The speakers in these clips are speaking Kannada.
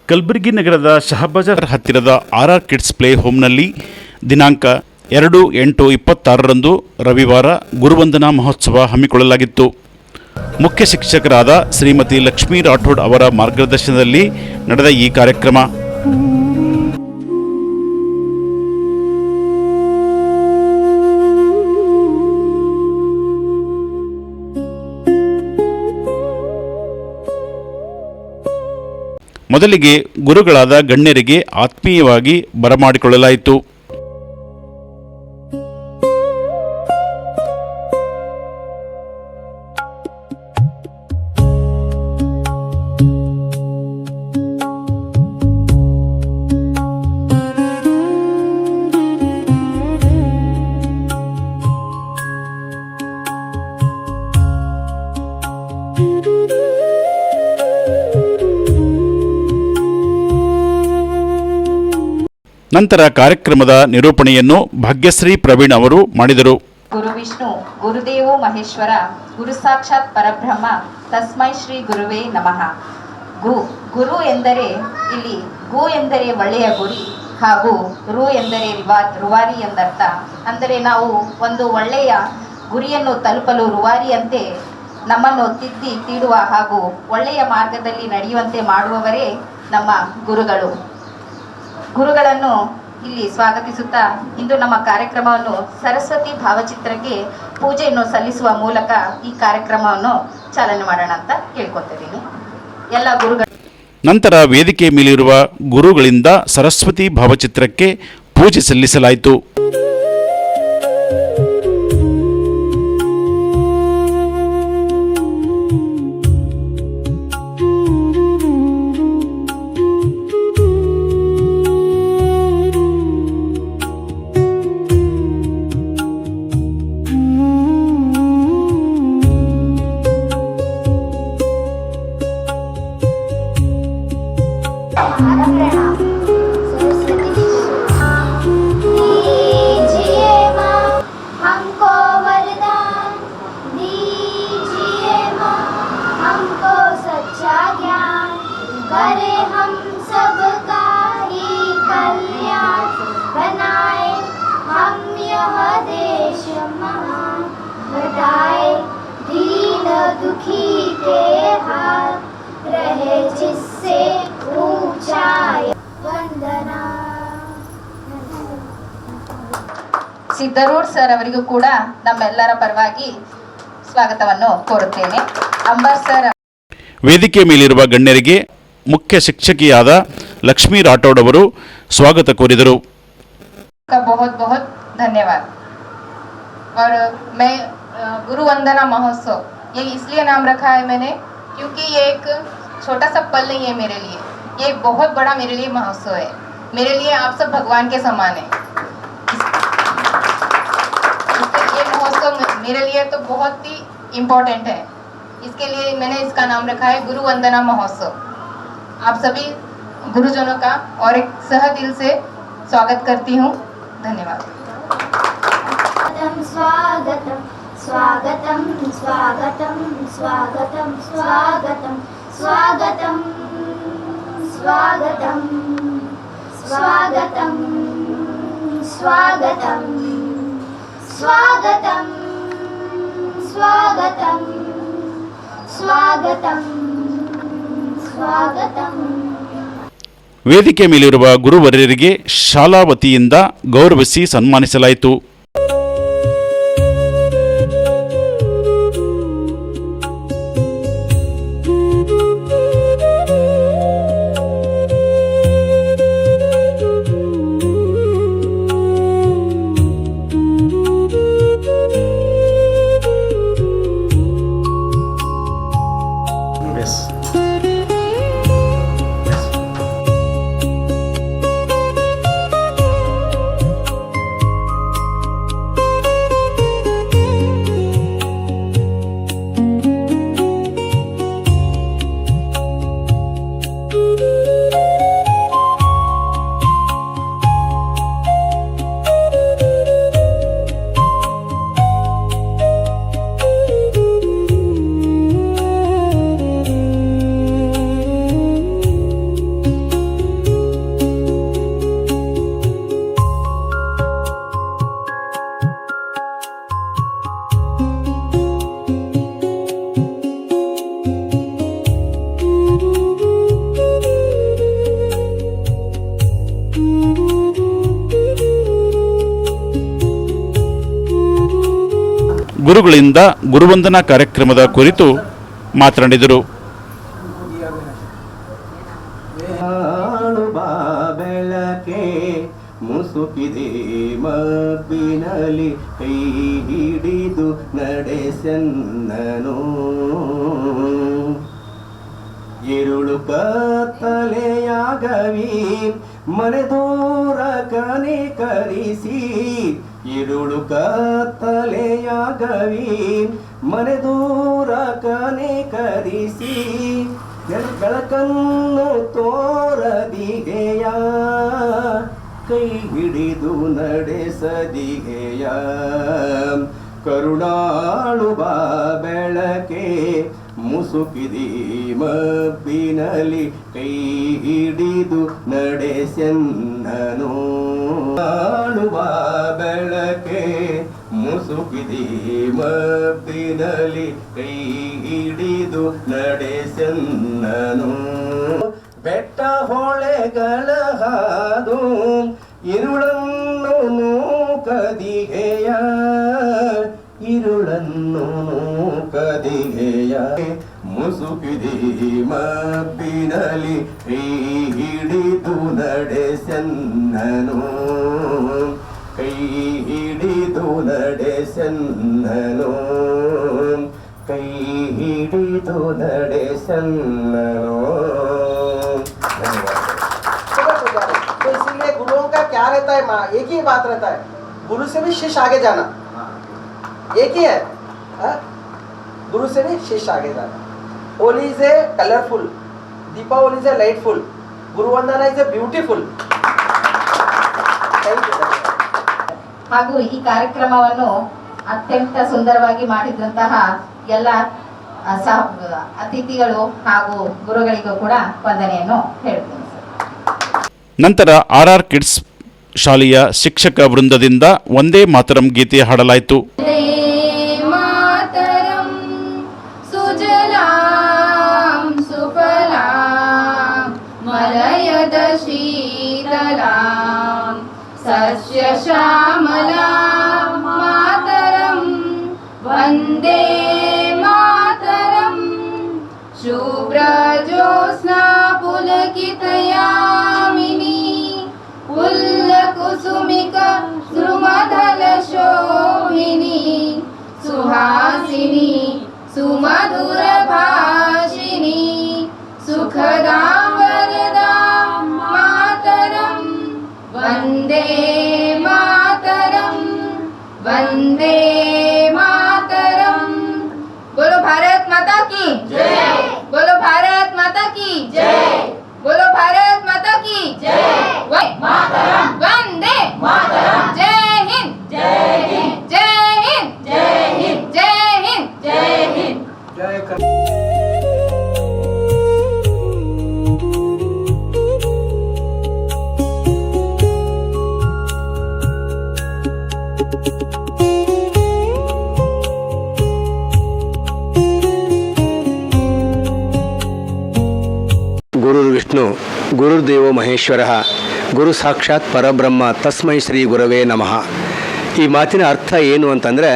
ಕಲಬುರಗಿ ನಗರದ ಶಹಾಬಜಾರ್ ಹತ್ತಿರದ ಆರ್ ಕಿಡ್ಸ್ ಪ್ಲೇ ಹೋಮ್ನಲ್ಲಿ ದಿನಾಂಕ 2/8/26ರಂದು ರವಿವಾರ ಗುರುವಂದನಾ ಮಹೋತ್ಸವ ಹಮ್ಮಿಕೊಳ್ಳಲಾಗಿತ್ತು. ಮುಖ್ಯ ಶಿಕ್ಷಕರಾದ ಶ್ರೀಮತಿ ಲಕ್ಷ್ಮೀ ರಾಠೋಡ್ ಅವರ ಮಾರ್ಗದರ್ಶನದಲ್ಲಿ ನಡೆದ ಈ ಕಾರ್ಯಕ್ರಮ ಮೊದಲಿಗೆ ಗುರುಗಳಾದ ಗಣ್ಯರಿಗೆ ಆತ್ಮೀಯವಾಗಿ ಬರಮಾಡಿಕೊಳ್ಳಲಾಯಿತು. ನಂತರ ಕಾರ್ಯಕ್ರಮದ ನಿರೂಪಣೆಯನ್ನು ಭಾಗ್ಯಶ್ರೀ ಪ್ರವೀಣ್ ಅವರು ಮಾಡಿದರು. ಗುರು ವಿಷ್ಣು ಗುರುದೇವೋ ಮಹೇಶ್ವರ ಗುರು ಸಾಕ್ಷಾತ್ ಪರಬ್ರಹ್ಮ ತಸ್ಮೈ ಶ್ರೀ ಗುರುವೇ ನಮಃ. ಗುರು ಎಂದರೆ ಇಲ್ಲಿ ಗು ಎಂದರೆ ಒಳ್ಳೆಯ ಗುರಿ ಹಾಗೂ ರು ಎಂದರೆ ರುವಾರಿ ಎಂದರ್ಥ. ಅಂದರೆ ನಾವು ಒಂದು ಒಳ್ಳೆಯ ಗುರಿಯನ್ನು ತಲುಪಲು ರುವಾರಿಯಂತೆ ನಮ್ಮನ್ನು ತಿದ್ದಿ ತೀಡುವ ಹಾಗೂ ಒಳ್ಳೆಯ ಮಾರ್ಗದಲ್ಲಿ ನಡೆಯುವಂತೆ ಮಾಡುವವರೇ ನಮ್ಮ ಗುರುಗಳು. ಗುರುಗಳನ್ನು ಇಲ್ಲಿ ಸ್ವಾಗತಿಸುತ್ತಾ ಇಂದು ನಮ್ಮ ಕಾರ್ಯಕ್ರಮವನ್ನು ಸರಸ್ವತಿ ಭಾವಚಿತ್ರಕ್ಕೆ ಪೂಜೆಯನ್ನು ಸಲ್ಲಿಸುವ ಮೂಲಕ ಈ ಕಾರ್ಯಕ್ರಮವನ್ನು ಚಾಲನೆ ಮಾಡೋಣ ಅಂತ ಕೇಳ್ಕೊತಿದ್ದೀನಿ. ಎಲ್ಲ ಗುರುಗಳು ನಂತರ ವೇದಿಕೆ ಮೇಲಿರುವ ಗುರುಗಳಿಂದ ಸರಸ್ವತಿ ಭಾವಚಿತ್ರಕ್ಕೆ ಪೂಜೆ ಸಲ್ಲಿಸಲಾಯಿತು. दुखी के हाथ रहे जिससे ऊंचाई ವಂದನಾ. ಸಿದ್ದರೂಢ್ ಸರ್ ಅವರಿಗೂ ಕೂಡ ನಮ್ಮೆಲ್ಲರ ಪರವಾಗಿ ಸ್ವಾಗತವನ್ನು ಕೋರುತ್ತೇನೆ. ಅಂಬರ್ ಸರ್ ವೇದಿಕೆ ಮೇಲಿರುವ ಗಣ್ಯರಿಗೆ ಮುಖ್ಯ ಶಿಕ್ಷಕಿಯಾದ ಲಕ್ಷ್ಮೀ ರಾಠೋಡ್ ಅವರು ಸ್ವಾಗತ ಕೋರಿದರು. बहुत बहुत धन्यवाद. और मैं गुरु वंदना महोत्सव ये इसलिए नाम रखा है मैंने क्योंकि ये एक छोटा सा पल नहीं है मेरे लिए, ये एक बहुत बड़ा मेरे लिए महोत्सव है. मेरे लिए आप सब भगवान के समान है. ये महोत्सव मेरे लिए तो बहुत ही इम्पोर्टेंट है. इसके लिए मैंने इसका नाम रखा है गुरु वंदना महोत्सव. आप सभी गुरुजनों का और एक सह दिल से स्वागत करती हूँ. धन्यवाद. स्वागतम स्वागतम स्वागतम स्वागतम स्वागतम स्वागतम स्वागतम स्वागतम स्वागतम स्वागतम स्वागतम स्वागतम स्वागतम. ವೇದಿಕೆ ಮೇಲಿರುವ ಗುರುವರ್ಯರಿಗೆ ಶಾಲಾ ವತಿಯಿಂದ ಗೌರವಿಸಿ ಸನ್ಮಾನಿಸಲಾಯಿತು. ಗುರುಗಳಿಂದ ಗುರುವಂದನಾ ಕಾರ್ಯಕ್ರಮದ ಕುರಿತು ಮಾತನಾಡಿದರು. ಬೆಳಕೆ ಮುಸುಕಿದೆ ಮಬ್ಬಿನಲಿ ಕೈ ಹಿಡಿದು ನಡೆಸನ್ನನು ഇരുಳು ಕತ್ತಲೆಯಾಗವಿ ಮನೆದೂರ ಕನಿಕರಿಸಿ ഇരുಳು ಕತ್ತಲೆಯಾಗವಿ ಮನೆದೂರ ಕನಿಕರಿಸಿ ಬೆಳಕನ್ನು ತೋರದಿಗೆಯ ಕೈ ಹಿಡಿದು ನಡೆಸದಿಗೆಯ ಕರುಣಾಳುವ ಬೆಳಕೆ ಮುಸುಕಿದಿ ಮಬ್ಬಿನಲಿ ಕೈ ಹಿಡಿದು ನಡೆಸೆನ್ನನು ಆಳುವ ಬೆಳಕೆ ಮುಸುಕಿದಿ ಮಬ್ಬಿನಲಿ ಕೈ ಹಿಡಿದು ನಡೆಸೆನ್ನನು ಬೆಟ್ಟ ಹೊಳೆಗಳ ಹಾದು ഇരുളನ್ನು ನೂಕದಿಗೆಯ ഇരുളನ್ನು ನೂಕದಿಗೆಯ ಮುಸುಕಿದಿ ಮಬ್ಬಿನಲಿ ಕೈ ಹಿಡಿದು ನಡೆಸೆನ್ನನು ಕೈ ಹಿಡಿದು ನಡೆಸೆನ್ನನು ಕೈ ಹಿಡಿದು ನಡೆಸೆನ್ನನು. तो इसीलिए गुरुओं का क्या रहता है, माँ एक ही बात रहता है, गुरु से भी शिष्य आगे जाना, एक ही है, गुरु से भी शिष्य आगे जाना. Holi is a colourful, Deepawali is a lightful, Guru Vandana is a beautiful. Thank you. ಹಾಗೂ ಈ ಕಾರ್ಯಕ್ರಮವನ್ನು ಅತ್ಯಂತ ಸುಂದರವಾಗಿ ಮಾಡಿದಂತಹ ಎಲ್ಲ ಅತಿಥಿಗಳು ಹಾಗೂ ಗುರುಗಳಿಗೂ ಕೂಡ ವಂದನೆಯನ್ನು ಹೇಳ್ತೀನಿ. ನಂತರ ಆರ್ ಕಿಡ್ಸ್ ಶಾಲೆಯ ಶಿಕ್ಷಕ ವೃಂದದಿಂದ ಒಂದೇ ಮಾತರಂ ಗೀತೆ ಹಾಡಲಾಯಿತು. ಮಾತರಂ ಸುಜಲಾಂ ಸುಫಲಾಂ ಮಲಯದ ಶೀತಲಾಂ ಸಸ್ಯ ಶ್ಯಾಮಲಾಂ ಮಾತರಂ ವಂದೇ ಮಾತರಂ ಶುಭ್ರಜೋತ್ಸ್ನಾ ಪುಲಕಿತಯಾಮಿನಿ ಕುಸುಮಿಕ ದ್ರುಮದಲ ಶೋಭಿನಿ ಸುಹಾಸಿನಿ ಸುಮಧುರ ಭಾಷಿನಿ ಸುಖದಾಂ ವರದಾಂ ಮಾತರಂ ವಂದೇ ಮಾತರಂ ವಂದೇ ಮಾತರಂ. बोलो भारत माता की जय, बोलो भारत माता की जय, बोलो भारत माता की जय. मातरम वंदे मातरम. जय हिंद जय हिंद जय हिंद जय हिंद जय हिंद जय हिंद जय कर. ಗುರುರ್ವಿಷ್ಣು ಗುರುರ್ದೇವೋ ಮಹೇಶ್ವರ ಗುರು ಸಾಕ್ಷಾತ್ ಪರಬ್ರಹ್ಮ ತಸ್ಮೈ ಶ್ರೀ ಗುರವೇ ನಮಃ. ಈ ಮಾತಿನ ಅರ್ಥ ಏನು ಅಂತಂದರೆ,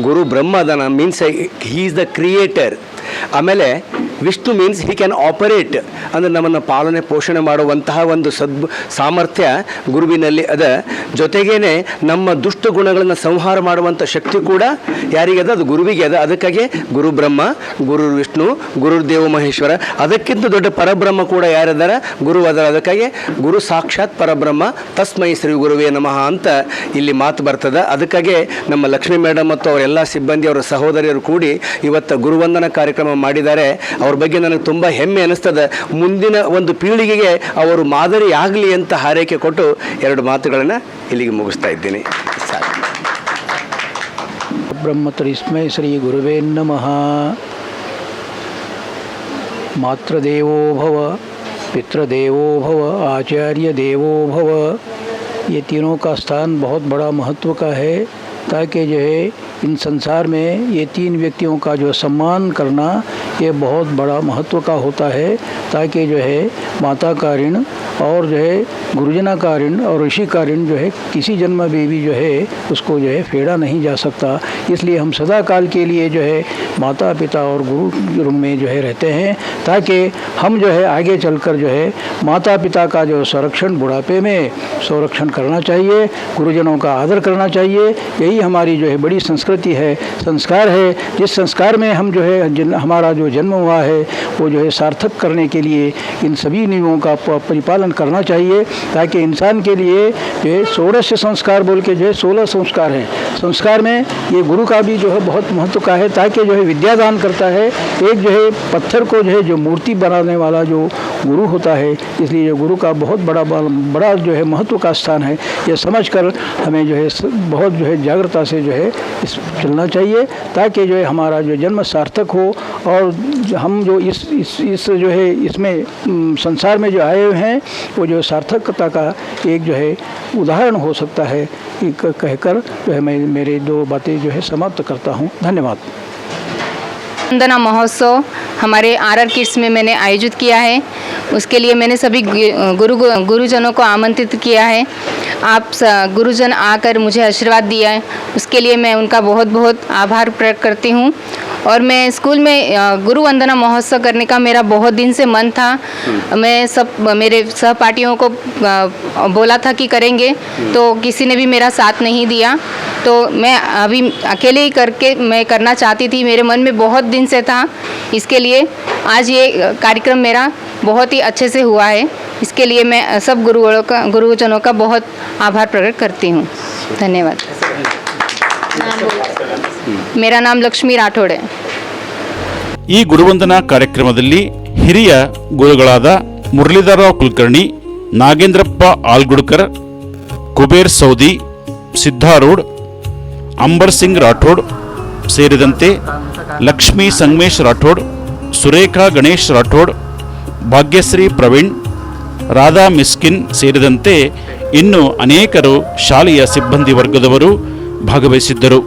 ಗುರು ಬ್ರಹ್ಮದನ means he is the creator. ಆಮೇಲೆ Vishnu means he can operate, ಅಂದರೆ ನಮ್ಮನ್ನು ಪಾಲನೆ ಪೋಷಣೆ ಮಾಡುವಂತಹ ಒಂದು ಸಾಮರ್ಥ್ಯ ಗುರುವಿನಲ್ಲಿ ಅದ. ಜೊತೆಗೇನೆ ನಮ್ಮ ದುಷ್ಟ ಗುಣಗಳನ್ನು ಸಂಹಾರ ಮಾಡುವಂಥ ಶಕ್ತಿ ಕೂಡ ಯಾರಿಗದ? ಅದು ಗುರುವಿಗೆ ಅದ. ಅದಕ್ಕಾಗಿ ಗುರು ಬ್ರಹ್ಮ, ಗುರು ವಿಷ್ಣು, ಗುರುರ್ದೇವ ಮಹೇಶ್ವರ. ಅದಕ್ಕಿಂತ ದೊಡ್ಡ ಪರಬ್ರಹ್ಮ ಕೂಡ ಯಾರಿದ್ದಾರೆ? ಗುರು ಅದರ. ಅದಕ್ಕಾಗಿ ಗುರು ಸಾಕ್ಷಾತ್ ಪರಬ್ರಹ್ಮ ತಸ್ಮೈ ಶ್ರೀ ಗುರುವೇ ನಮಃ ಅಂತ ಇಲ್ಲಿ ಮಾತು ಬರ್ತದೆ. ಅದಕ್ಕಾಗಿ ನಮ್ಮ ಲಕ್ಷ್ಮೀ ಮೇಡಮ್ ಮತ್ತು ಅವರೆಲ್ಲ ಸಿಬ್ಬಂದಿ, ಅವರ ಸಹೋದರಿಯರು ಕೂಡಿ ಇವತ್ತು ಗುರುವಂದನ ಕಾರ್ಯಕ್ರಮ ಮಾಡಿದ್ದಾರೆ. ಅವ್ರ ಬಗ್ಗೆ ನನಗೆ ತುಂಬ ಹೆಮ್ಮೆ ಅನ್ನಿಸ್ತದೆ. ಮುಂದಿನ ಒಂದು ಪೀಳಿಗೆಗೆ ಅವರು ಮಾದರಿ ಆಗಲಿ ಅಂತ ಹಾರೈಕೆ ಕೊಟ್ಟು ಎರಡು ಮಾತುಗಳನ್ನು ಇಲ್ಲಿಗೆ ಮುಗಿಸ್ತಾ ಇದ್ದೀನಿ. ಸಾಕು. ಬ್ರಹ್ಮತರಿಸ್ಮೈ ಶ್ರೀ ಗುರುವೇ ನಮಃ. मातृदेवो भव, पितृदेवो भव, आचार्य देवो भव. ये तीनों का स्थान बहुत बड़ा महत्व का है, ताकि जो है इन संसार में ये 3 व्यक्तियों का जो सम्मान करना ये बहुत बड़ा महत्व का होता है, ताकि जो है माता का ऋण और जो है गुरुजना का ऋण और ऋषि का ऋण जो है किसी जन्म में भी जो है उसको जो है फेड़ा नहीं जा सकता। इसलिए हम सदा काल के लिए जो है माता पिता और गुरु में जो है रहते हैं, ताकि हम जो है आगे चलकर जो है माता पिता का जो संरक्षण बुढ़ापे में संरक्षण करना चाहिए, गुरुजनों का आदर करना चाहिए। यही हमारी जो है बड़ी संस्कृति है, संस्कार है। जिस संस्कार में हम जो है हमारा जो जन्म हुआ है वो जो है सार्थक करने के लिए इन सभी नियमों का परिपालन करना चाहिए, ताकि इंसान के लिए जो है 16 संस्कार बोल के जो है 16 संस्कार हैं। संस्कार में ये गुरु का भी जो है बहुत महत्व का है, ताकि जो है विद्यादान करता है। एक जो है पत्थर को जो है जो मूर्ति बनाने वाला जो गुरु होता है, इसलिए जो गुरु का बहुत बड़ा जो है महत्व का स्थान है। ये समझकर हमें जो है बहुत जो है जागरूकता से जो है इस चलना चाहिए, ताकि जो है हमारा जो जन्म सार्थक हो और हम जो इस जो है इसमें संसार में जो आए हुए हैं वो जो सार्थकता का एक जो है उदाहरण हो सकता है। कहकर जो है मैं मेरे 2 बातें जो है समाप्त करता हूँ। धन्यवाद। वंदना महोत्सव हमारे RR किड्स में मैंने आयोजित किया है, उसके लिए मैंने सभी गुरुजनों को आमंत्रित किया है। आप गुरुजन आकर मुझे आशीर्वाद दिया है, उसके लिए मैं उनका बहुत बहुत आभार प्रकट करती हूँ। और मैं स्कूल में गुरु वंदना महोत्सव करने का मेरा बहुत दिन से मन था। मैं मेरे सहपाठियों को बोला था कि करेंगे, तो किसी ने भी मेरा साथ नहीं दिया, तो मैं अभी अकेले ही करके मैं करना चाहती थी। मेरे मन में बहुत दिन से था, इसके लिए आज ये कार्यक्रम मेरा बहुत ही अच्छे से हुआ है। इसके लिए मैं सब गुरुजनों का बहुत आभार प्रकट करती हूँ। धन्यवाद। मेरा नाम लक्ष्मी राठौड़ है। ಈ ಗುರುವಂದನಾ ಕಾರ್ಯಕ್ರಮದಲ್ಲಿ ಹಿರಿಯ ಗುರುಗಳಾದ ಮುರಳೀಧರರಾವ್ ಕುಲಕರ್ಣಿ, ನಾಗೇಂದ್ರಪ್ಪ ಆಲ್ಗುಡ್ಕರ್, ಕುಬೇರ್ ಸೌದಿ, ಸಿದ್ಧಾರೂಢ್, ಅಂಬರ್ ಸಿಂಗ್ ರಾಠೋಡ್ ಸೇರಿದಂತೆ ಲಕ್ಷ್ಮೀ ಸಂಗಮೇಶ್ ರಾಠೋಡ್, ಸುರೇಖಾ ಗಣೇಶ್ ರಾಠೋಡ್, ಭಾಗ್ಯಶ್ರೀ ಪ್ರವೀಣ್, ರಾಧಾ ಮಿಸ್ಕಿನ್ ಸೇರಿದಂತೆ ಇನ್ನೂ ಅನೇಕರು ಶಾಲೆಯ ಸಿಬ್ಬಂದಿ ವರ್ಗದವರು ಭಾಗವಹಿಸಿದ್ದರು.